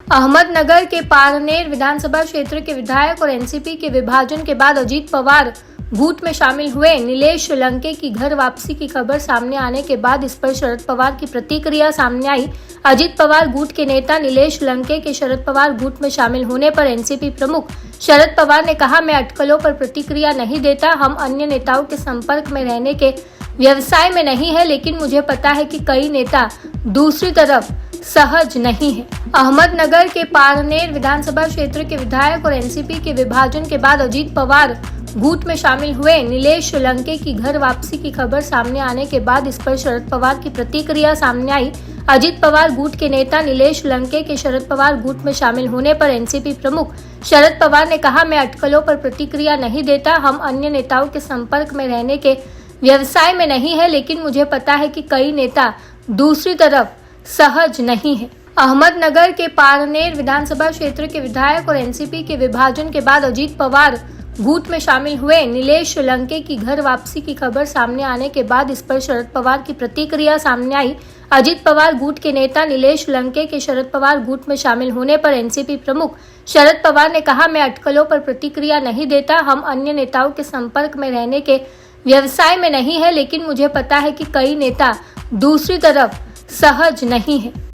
अहमदनगर के पारनेर विधानसभा क्षेत्र के विधायक और एनसीपी के विभाजन के बाद अजीत पवार गुट में शामिल हुए। नीलेश श्रीलंके की घर वापसी की खबर सामने आने के बाद इस पर शरद पवार की प्रतिक्रिया सामने आई। अजीत पवार गुट के नेता नीलेश श्रीलंके के शरद पवार गुट में शामिल होने पर एनसीपी प्रमुख शरद पवार ने कहा, मैं अटकलों पर प्रतिक्रिया नहीं देता। हम अन्य नेताओं के संपर्क में रहने के व्यवसाय में नहीं है, लेकिन मुझे पता है कि कई नेता दूसरी तरफ सहज नहीं है। अहमदनगर के पारनेर विधानसभा क्षेत्र के विधायक और एनसीपी के विभाजन के बाद अजीत पवार गुट में शामिल हुए। नीलेश श्रीलंके की घर वापसी की खबर सामने आने के बाद इस पर शरद पवार की प्रतिक्रिया सामने आई। अजीत पवार गुट के नेता नीलेश श्रीलंके के शरद पवार गुट में शामिल होने पर एनसीपी प्रमुख शरद पवार ने कहा, मैं अटकलों पर प्रतिक्रिया नहीं देता। हम अन्य नेताओं के संपर्क में रहने के व्यवसाय में नहीं है, लेकिन मुझे पता है कि कई नेता दूसरी तरफ सहज नहीं है। अहमदनगर के पारनेर विधानसभा क्षेत्र के विधायक और एनसीपी के विभाजन के बाद अजीत पवार गुट में शामिल हुए। नीलेश श्रीलंके की घर वापसी की खबर सामने आने के बाद इस पर शरद पवार की प्रतिक्रिया सामने आई। अजीत पवार गुट के नेता नीलेश श्रीलंके के शरद पवार गुट में शामिल होने पर एनसीपी प्रमुख शरद पवार ने कहा, मैं अटकलों पर प्रतिक्रिया नहीं देता। हम अन्य नेताओं के संपर्क में रहने के व्यवसाय में नहीं है, लेकिन मुझे पता है कि कई नेता दूसरी तरफ सहज नहीं है।